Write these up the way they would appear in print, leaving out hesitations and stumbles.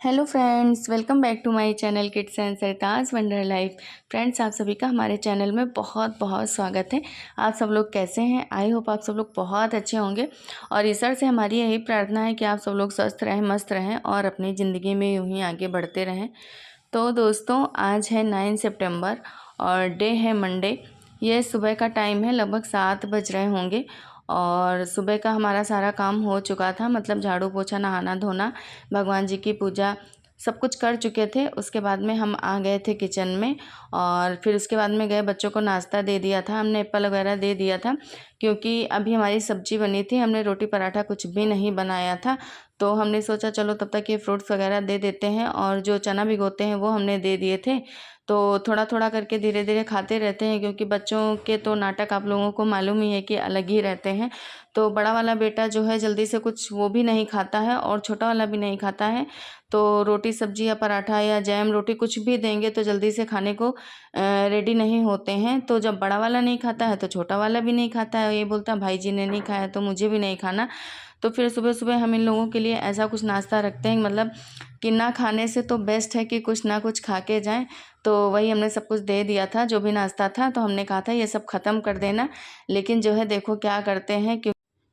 Hello friends, welcome back to my channel kids and Sartaj wonder life. Friends, आप सभी का हमारे चैनल में बहुत बहुत स्वागत है। आप सब लोग कैसे हैं? आई होप आप सब लोग बहुत अच्छे होंगे और ईश्वर से हमारी यही प्रार्थना है कि आप सब लोग स्वस्थ रहें, मस्त रहें और अपनी ज़िंदगी में यूँ ही आगे बढ़ते रहें। तो दोस्तों, आज है 9 सितंबर और डे है मंडे। ये सुबह का टाइम है, लगभग 7 बज रहे होंगे और सुबह का हमारा सारा काम हो चुका था। मतलब झाड़ू पोछा, नहाना धोना, भगवान जी की पूजा सब कुछ कर चुके थे। उसके बाद में हम आ गए थे किचन में और फिर उसके बाद में गए, बच्चों को नाश्ता दे दिया था हमने, एप्पल वगैरह दे दिया था क्योंकि अभी हमारी सब्जी बनी थी। हमने रोटी पराठा कुछ भी नहीं बनाया था, तो हमने सोचा चलो तब तक ये फ्रूट्स वगैरह दे देते हैं। और जो चना भिगोते हैं वो हमने दे दिए थे। तो थोड़ा थोड़ा करके धीरे धीरे खाते रहते हैं क्योंकि बच्चों के तो नाटक आप लोगों को मालूम ही है कि अलग ही रहते हैं। तो बड़ा वाला बेटा जो है जल्दी से कुछ वो भी नहीं खाता है और छोटा वाला भी नहीं खाता है। तो रोटी सब्जी या पराठा या जैम रोटी कुछ भी देंगे तो जल्दी से खाने को रेडी नहीं होते हैं। तो जब बड़ा वाला नहीं खाता है तो छोटा वाला भी नहीं खाता है। ये बोलता है भाई जी ने नहीं खाया तो मुझे भी नहीं खाना। तो फिर सुबह सुबह हम इन लोगों के लिए ऐसा कुछ नाश्ता रखते हैं, मतलब कि ना खाने से तो बेस्ट है कि कुछ ना कुछ खा के जाएं। तो वही हमने सब कुछ दे दिया था, जो भी नाश्ता था। तो हमने कहा था ये सब ख़त्म कर देना, लेकिन जो है देखो क्या करते हैं,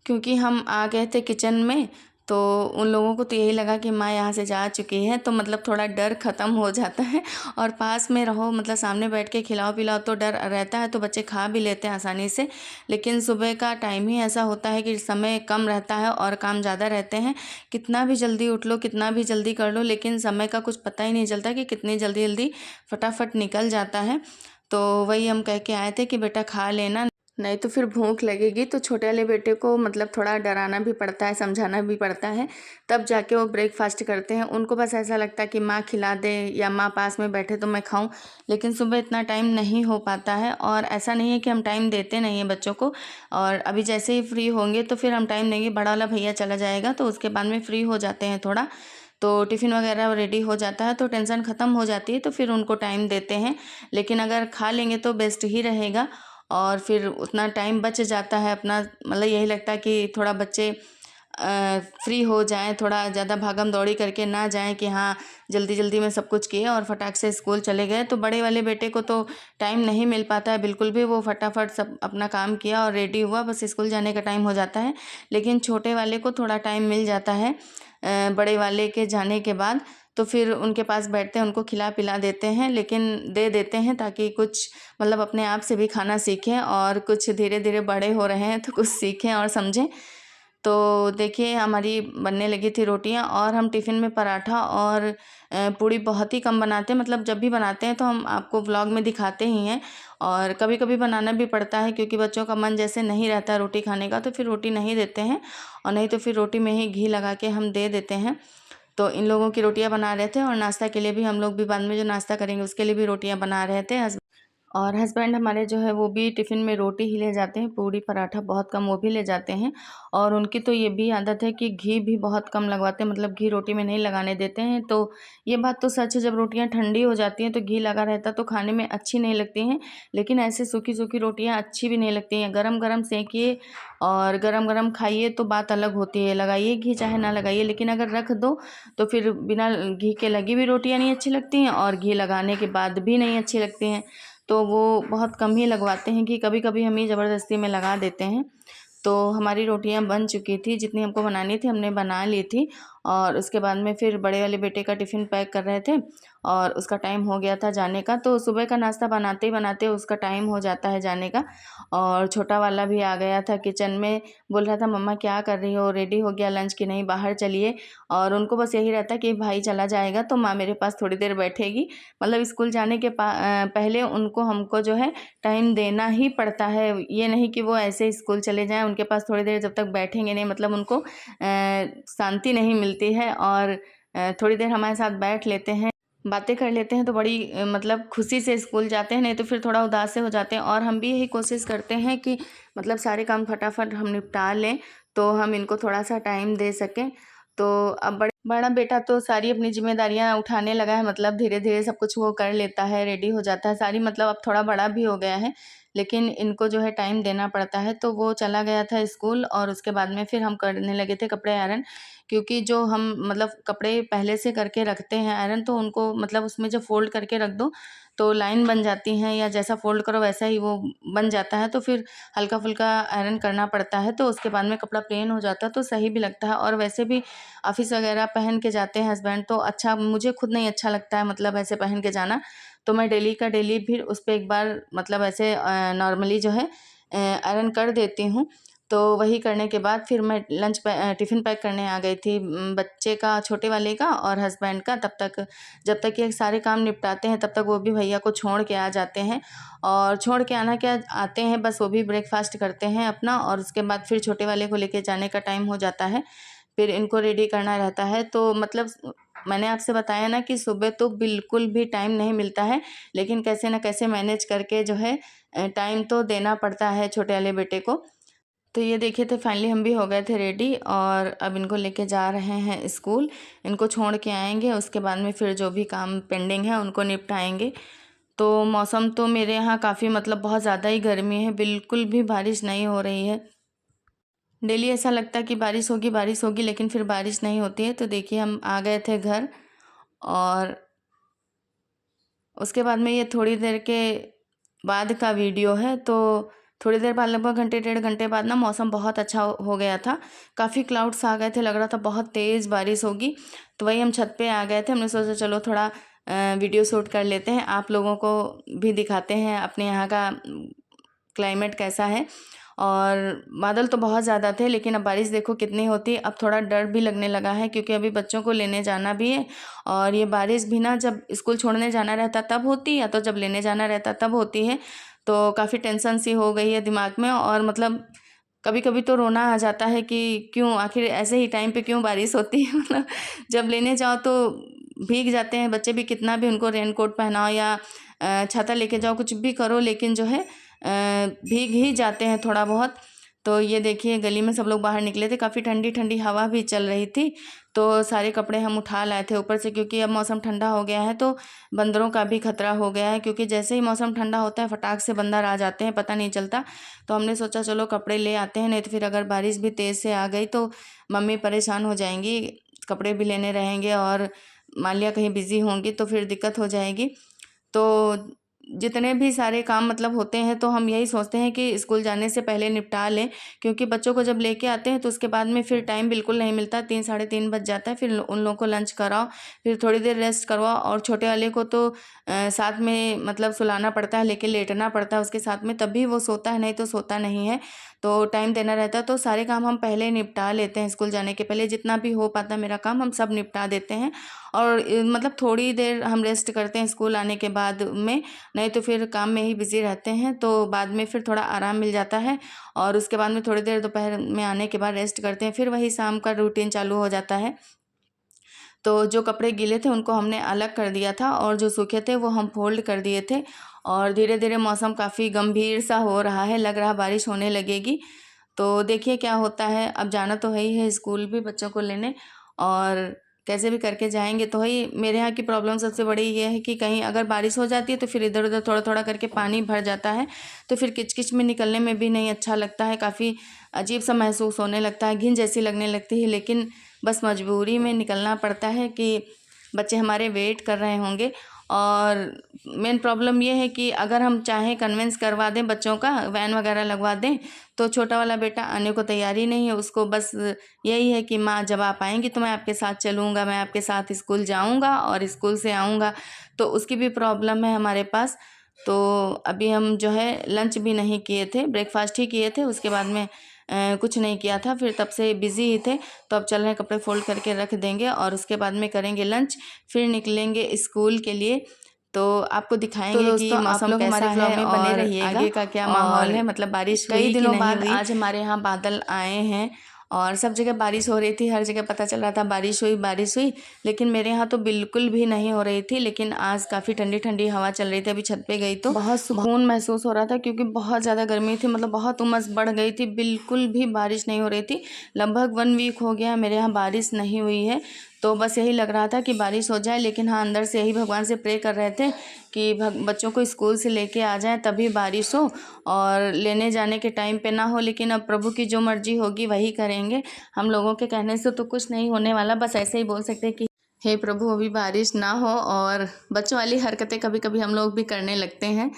क्योंकि हम आ गए थे किचन में तो उन लोगों को तो यही लगा कि माँ यहाँ से जा चुकी है, तो मतलब थोड़ा डर ख़त्म हो जाता है। और पास में रहो, मतलब सामने बैठ के खिलाओ पिलाओ तो डर रहता है, तो बच्चे खा भी लेते हैं आसानी से। लेकिन सुबह का टाइम ही ऐसा होता है कि समय कम रहता है और काम ज़्यादा रहते हैं। कितना भी जल्दी उठ लो, कितना भी जल्दी कर लो, लेकिन समय का कुछ पता ही नहीं चलता कि कितनी जल्दी जल्दी फटाफट निकल जाता है। तो वही हम कह के आए थे कि बेटा खा लेना, नहीं तो फिर भूख लगेगी। तो छोटे वाले बेटे को मतलब थोड़ा डराना भी पड़ता है, समझाना भी पड़ता है, तब जाके वो ब्रेकफास्ट करते हैं। उनको बस ऐसा लगता है कि माँ खिला दे या माँ पास में बैठे तो मैं खाऊं। लेकिन सुबह इतना टाइम नहीं हो पाता है और ऐसा नहीं है कि हम टाइम देते नहीं हैं बच्चों को। और अभी जैसे ही फ्री होंगे तो फिर हम टाइम देंगे, बड़ा वाला भैया चला जाएगा तो उसके बाद में फ्री हो जाते हैं थोड़ा। तो टिफ़िन वगैरह रेडी हो जाता है तो टेंशन ख़त्म हो जाती है, तो फिर उनको टाइम देते हैं। लेकिन अगर खा लेंगे तो बेस्ट ही रहेगा और फिर उतना टाइम बच जाता है अपना। मतलब यही लगता है कि थोड़ा बच्चे फ्री हो जाएं, थोड़ा ज़्यादा भागम दौड़ी करके ना जाएं कि हाँ जल्दी जल्दी में सब कुछ किए और फटाक से स्कूल चले गए। तो बड़े वाले बेटे को तो टाइम नहीं मिल पाता है बिल्कुल भी, वो फटाफट सब अपना काम किया और रेडी हुआ, बस स्कूल जाने का टाइम हो जाता है। लेकिन छोटे वाले को थोड़ा टाइम मिल जाता है बड़े वाले के जाने के बाद। तो फिर उनके पास बैठते हैं, उनको खिला पिला देते हैं, लेकिन दे देते हैं ताकि कुछ मतलब अपने आप से भी खाना सीखें और कुछ धीरे धीरे बड़े हो रहे हैं तो कुछ सीखें और समझें। तो देखिए हमारी बनने लगी थी रोटियां और हम टिफ़िन में पराठा और पूड़ी बहुत ही कम बनाते हैं। मतलब जब भी बनाते हैं तो हम आपको व्लॉग में दिखाते ही हैं और कभी कभी बनाना भी पड़ता है क्योंकि बच्चों का मन जैसे नहीं रहता रोटी खाने का, तो फिर रोटी नहीं देते हैं और नहीं तो फिर रोटी में ही घी लगा के हम दे देते हैं। तो इन लोगों की रोटियां बना रहे थे और नाश्ता के लिए भी हम लोग भी बाद में जो नाश्ता करेंगे उसके लिए भी रोटियां बना रहे थे। और हस्बैंड हमारे जो है वो भी टिफ़िन में रोटी ही ले जाते हैं, पूड़ी पराठा बहुत कम वो भी ले जाते हैं। और उनकी तो ये भी आदत है कि घी भी बहुत कम लगवाते हैं, मतलब घी रोटी में नहीं लगाने देते हैं। तो ये बात तो सच है, जब रोटियां ठंडी हो जाती हैं तो घी लगा रहता है तो खाने में अच्छी नहीं लगती हैं। लेकिन ऐसे सूखी सूखी रोटियां अच्छी भी नहीं लगती हैं। गरम गरम सेकिए और गरम गरम खाइए तो बात अलग होती है, लगाइए घी चाहे ना लगाइए, लेकिन अगर रख दो तो फिर बिना घी के लगी हुई रोटियां नहीं अच्छी लगती हैं और घी लगाने के बाद भी नहीं अच्छी लगती हैं। तो वो बहुत कम ही लगवाते हैं कि कभी कभी हम ही ज़बरदस्ती में लगा देते हैं। तो हमारी रोटियां बन चुकी थी, जितनी हमको बनानी थी हमने बना ली थी। और उसके बाद में फिर बड़े वाले बेटे का टिफ़िन पैक कर रहे थे और उसका टाइम हो गया था जाने का। तो सुबह का नाश्ता बनाते ही बनाते उसका टाइम हो जाता है जाने का। और छोटा वाला भी आ गया था किचन में, बोल रहा था मम्मा क्या कर रही हो, रेडी हो गया लंच कि नहीं, बाहर चलिए। और उनको बस यही रहता कि भाई चला जाएगा तो माँ मेरे पास थोड़ी देर बैठेगी। मतलब स्कूल जाने के पहले उनको हमको जो है टाइम देना ही पड़ता है। ये नहीं कि वो ऐसे स्कूल चले जाएं, उनके पास थोड़ी देर जब तक बैठेंगे नहीं, मतलब उनको शांति नहीं मिलती है। और थोड़ी देर हमारे साथ बैठ लेते हैं, बातें कर लेते हैं तो बड़ी मतलब खुशी से स्कूल जाते हैं, नहीं तो फिर थोड़ा उदास से हो जाते हैं। और हम भी यही कोशिश करते हैं कि मतलब सारे काम फटाफट हम निपटा लें तो हम इनको थोड़ा सा टाइम दे सकें। तो अब बड़ा बेटा तो सारी अपनी जिम्मेदारियां उठाने लगा है, मतलब धीरे धीरे सब कुछ वो कर लेता है, रेडी हो जाता है सारी, मतलब अब थोड़ा बड़ा भी हो गया है। लेकिन इनको जो है टाइम देना पड़ता है। तो वो चला गया था स्कूल और उसके बाद में फिर हम करने लगे थे कपड़े आयरन, क्योंकि जो हम मतलब कपड़े पहले से करके रखते हैं आयरन, तो उनको मतलब उसमें जब फ़ोल्ड करके रख दो तो लाइन बन जाती हैं, या जैसा फ़ोल्ड करो वैसा ही वो बन जाता है। तो फिर हल्का-फुल्का आयरन करना पड़ता है, तो उसके बाद में कपड़ा प्लेन हो जाता है तो सही भी लगता है। और वैसे भी ऑफ़िस वगैरह पहन के जाते हैं हस्बैंड, तो अच्छा मुझे खुद नहीं अच्छा लगता है मतलब ऐसे पहन के जाना। तो मैं डेली का डेली फिर उस पे एक बार मतलब ऐसे नॉर्मली जो है आयरन कर देती हूँ। तो वही करने के बाद फिर मैं टिफ़िन पैक करने आ गई थी, बच्चे का, छोटे वाले का और हस्बैंड का। तब तक जब तक ये सारे काम निपटाते हैं तब तक वो भी भैया को छोड़ के आ जाते हैं। और छोड़ के आना क्या, आते हैं बस वो भी ब्रेकफ़ास्ट करते हैं अपना, और उसके बाद फिर छोटे वाले को लेके जाने का टाइम हो जाता है। फिर इनको रेडी करना रहता है। तो मतलब मैंने आपसे बताया ना कि सुबह तो बिल्कुल भी टाइम नहीं मिलता है, लेकिन कैसे न कैसे मैनेज करके जो है टाइम तो देना पड़ता है छोटे वाले बेटे को। तो ये देखिए, तो फाइनली हम भी हो गए थे रेडी और अब इनको लेके जा रहे हैं स्कूल। इनको छोड़ के आएँगे, उसके बाद में फिर जो भी काम पेंडिंग है उनको निपटाएँगे। तो मौसम तो मेरे यहाँ काफ़ी मतलब बहुत ज़्यादा ही गर्मी है, बिल्कुल भी बारिश नहीं हो रही है। डेली ऐसा लगता है कि बारिश होगी, लेकिन फिर बारिश नहीं होती है। तो देखिए, हम आ गए थे घर और उसके बाद में ये थोड़ी देर के बाद का वीडियो है। तो थोड़ी देर बाद, लगभग घंटे डेढ़ घंटे बाद ना, मौसम बहुत अच्छा हो गया था। काफ़ी क्लाउड्स आ गए थे, लग रहा था बहुत तेज़ बारिश होगी। तो वही हम छत पे आ गए थे। हमने सोचा चलो थोड़ा वीडियो शूट कर लेते हैं, आप लोगों को भी दिखाते हैं अपने यहाँ का क्लाइमेट कैसा है। और बादल तो बहुत ज़्यादा थे, लेकिन अब बारिश देखो कितनी होती है। अब थोड़ा डर भी लगने लगा है, क्योंकि अभी बच्चों को लेने जाना भी है। और ये बारिश भी ना जब स्कूल छोड़ने जाना रहता तब होती है, या तो जब लेने जाना रहता तब होती है। तो काफ़ी टेंशन सी हो गई है दिमाग में, और मतलब कभी कभी तो रोना आ जाता है कि क्यों आखिर ऐसे ही टाइम पे क्यों बारिश होती है। मतलब जब लेने जाओ तो भीग जाते हैं बच्चे भी, कितना भी उनको रेनकोट पहनाओ या छाता लेके जाओ, कुछ भी करो, लेकिन जो है भीग ही जाते हैं थोड़ा बहुत। तो ये देखिए, गली में सब लोग बाहर निकले थे, काफ़ी ठंडी ठंडी हवा भी चल रही थी। तो सारे कपड़े हम उठा लाए थे ऊपर से, क्योंकि अब मौसम ठंडा हो गया है तो बंदरों का भी खतरा हो गया है, क्योंकि जैसे ही मौसम ठंडा होता है फटाक से बंदर आ जाते हैं, पता नहीं चलता। तो हमने सोचा चलो कपड़े ले आते हैं, नहीं तो फिर अगर बारिश भी तेज़ से आ गई तो मम्मी परेशान हो जाएंगी, कपड़े भी लेने रहेंगे, और मान लिया कहीं बिज़ी होंगी तो फिर दिक्कत हो जाएगी। तो जितने भी सारे काम मतलब होते हैं, तो हम यही सोचते हैं कि स्कूल जाने से पहले निपटा लें, क्योंकि बच्चों को जब लेके आते हैं तो उसके बाद में फिर टाइम बिल्कुल नहीं मिलता। 3 साढ़े 3 बज जाता है, फिर उन लोगों को लंच कराओ, फिर थोड़ी देर रेस्ट करवाओ, और छोटे वाले को तो साथ में मतलब सुलाना पड़ता है, लेके लेटना पड़ता है उसके साथ में, तभी वो सोता है, नहीं तो सोता नहीं है। तो टाइम देना रहता है। तो सारे काम हम पहले निपटा लेते हैं, स्कूल जाने के पहले जितना भी हो पाता है मेरा काम हम सब निपटा देते हैं। और मतलब थोड़ी देर हम रेस्ट करते हैं स्कूल आने के बाद में, नहीं तो फिर काम में ही बिज़ी रहते हैं, तो बाद में फिर थोड़ा आराम मिल जाता है। और उसके बाद में थोड़ी देर दोपहर में आने के बाद रेस्ट करते हैं, फिर वही शाम का रूटीन चालू हो जाता है। तो जो कपड़े गीले थे उनको हमने अलग कर दिया था, और जो सूखे थे वो हम फोल्ड कर दिए थे। और धीरे धीरे मौसम काफ़ी गंभीर सा हो रहा है, लग रहा बारिश होने लगेगी। तो देखिए क्या होता है। अब जाना तो है ही है स्कूल भी बच्चों को लेने, और कैसे भी करके जाएंगे। तो वही मेरे यहाँ की प्रॉब्लम सबसे बड़ी ये है कि कहीं अगर बारिश हो जाती है तो फिर इधर उधर थोड़ा थोड़ा करके पानी भर जाता है, तो फिर किचकिच में निकलने में भी नहीं अच्छा लगता है, काफ़ी अजीब सा महसूस होने लगता है, घिन जैसी लगने लगती है। लेकिन बस मजबूरी में निकलना पड़ता है कि बच्चे हमारे वेट कर रहे होंगे। और मेन प्रॉब्लम ये है कि अगर हम चाहें कन्विंस करवा दें बच्चों का, वैन वगैरह लगवा दें, तो छोटा वाला बेटा आने को तैयार ही नहीं है। उसको बस यही है कि माँ जब आप आएंगी तो मैं आपके साथ चलूँगा, मैं आपके साथ स्कूल जाऊँगा और स्कूल से आऊँगा। तो उसकी भी प्रॉब्लम है हमारे पास। तो अभी हम जो है लंच भी नहीं किए थे, ब्रेकफास्ट ही किए थे, उसके बाद में कुछ नहीं किया था, फिर तब से बिज़ी ही थे। तो अब चल रहे हैं, कपड़े फोल्ड करके रख देंगे और उसके बाद में करेंगे लंच, फिर निकलेंगे स्कूल के लिए। तो आपको दिखाएंगे कि दोस्तों, आप मौसम लोग कैसा हमारे व्लॉग है में बने और रहिएगा। आगे का क्या माहौल और है, मतलब बारिश कई हुई कि दिनों नहीं बाद हुई। आज हमारे यहाँ बादल आए हैं और सब जगह बारिश हो रही थी, हर जगह पता चल रहा था बारिश हुई, लेकिन मेरे यहाँ तो बिल्कुल भी नहीं हो रही थी। लेकिन आज काफ़ी ठंडी ठंडी हवा चल रही थी, अभी छत पे गई तो बहुत सुकून महसूस हो रहा था, क्योंकि बहुत ज़्यादा गर्मी थी, मतलब बहुत उमस बढ़ गई थी, बिल्कुल भी बारिश नहीं हो रही थी। लगभग 1 वीक हो गया मेरे यहाँ बारिश नहीं हुई है। तो बस यही लग रहा था कि बारिश हो जाए, लेकिन हाँ अंदर से यही भगवान से प्रे कर रहे थे कि बच्चों को स्कूल से लेके आ जाएं तभी बारिश हो, और लेने जाने के टाइम पे ना हो। लेकिन अब प्रभु की जो मर्जी होगी वही करेंगे, हम लोगों के कहने से तो कुछ नहीं होने वाला। बस ऐसे ही बोल सकते हैं कि हे प्रभु अभी बारिश ना हो। और बच्चों वाली हरकतें कभी कभी हम लोग भी करने लगते हैं।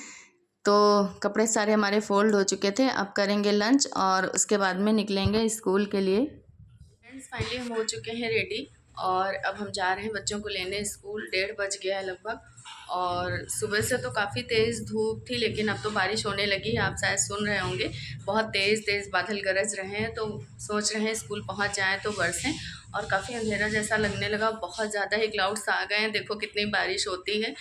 तो कपड़े सारे हमारे फोल्ड हो चुके थे, अब करेंगे लंच और उसके बाद में निकलेंगे स्कूल के लिए। फ्रेंड्स फाइनली हम हो चुके हैं रेडी, और अब हम जा रहे हैं बच्चों को लेने स्कूल। 1:30 बज गया है लगभग, और सुबह से तो काफ़ी तेज़ धूप थी, लेकिन अब तो बारिश होने लगी है। आप शायद सुन रहे होंगे बहुत तेज़ तेज़ बादल गरज रहे हैं, तो सोच रहे हैं स्कूल पहुंच जाएं तो बरसें। और काफ़ी अंधेरा जैसा लगने लगा, बहुत ज़्यादा ही क्लाउड्स आ गए हैं, देखो कितनी बारिश होती है।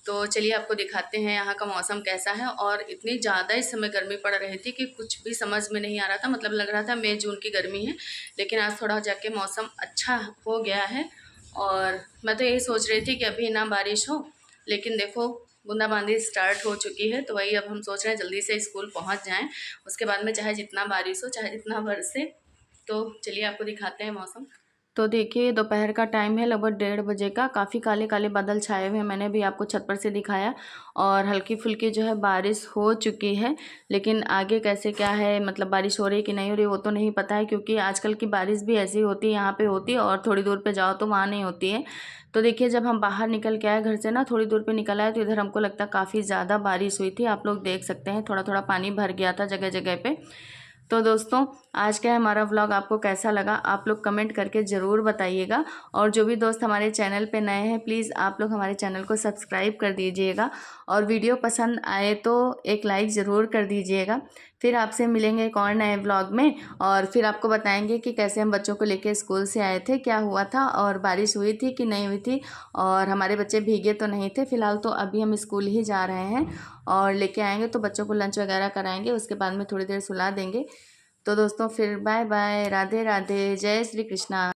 तो चलिए आपको दिखाते हैं यहाँ का मौसम कैसा है। और इतनी ज़्यादा इस समय गर्मी पड़ रही थी कि कुछ भी समझ में नहीं आ रहा था, मतलब लग रहा था मई जून की गर्मी है। लेकिन आज थोड़ा जाके मौसम अच्छा हो गया है, और मैं तो यही सोच रही थी कि अभी ना बारिश हो, लेकिन देखो बूंदाबांदी स्टार्ट हो चुकी है। तो वही अब हम सोच रहे हैं जल्दी से स्कूल पहुँच जाएँ, उसके बाद में चाहे जितना बारिश हो चाहे जितना बरसे। तो चलिए आपको दिखाते हैं मौसम। तो देखिए दोपहर का टाइम है, लगभग 1:30 बजे का। काफ़ी काले काले बादल छाए हुए हैं, मैंने भी आपको छत पर से दिखाया। और हल्की फुल्की जो है बारिश हो चुकी है, लेकिन आगे कैसे क्या है, मतलब बारिश हो रही है कि नहीं हो रही वो तो नहीं पता है, क्योंकि आजकल की बारिश भी ऐसी होती है, यहाँ पे होती है और थोड़ी दूर पे जाओ तो वहाँ नहीं होती है। तो देखिए जब हम बाहर निकल के आए घर से ना, थोड़ी दूर पे निकल आए, तो इधर हमको लगता काफ़ी ज़्यादा बारिश हुई थी। आप लोग देख सकते हैं थोड़ा थोड़ा पानी भर गया था जगह जगह पे। तो दोस्तों आज का हमारा व्लॉग आपको कैसा लगा आप लोग कमेंट करके ज़रूर बताइएगा। और जो भी दोस्त हमारे चैनल पे नए हैं प्लीज़ आप लोग हमारे चैनल को सब्सक्राइब कर दीजिएगा, और वीडियो पसंद आए तो एक लाइक ज़रूर कर दीजिएगा। फिर आपसे मिलेंगे एक और नए व्लॉग में, और फिर आपको बताएंगे कि कैसे हम बच्चों को लेके स्कूल से आए थे, क्या हुआ था, और बारिश हुई थी कि नहीं हुई थी, और हमारे बच्चे भीगे तो नहीं थे। फ़िलहाल तो अभी हम स्कूल ही जा रहे हैं, और लेके आएंगे तो बच्चों को लंच वगैरह कराएंगे, उसके बाद में थोड़ी देर सुला देंगे। तो दोस्तों फिर बाय बाय, राधे राधे, जय श्री कृष्णा।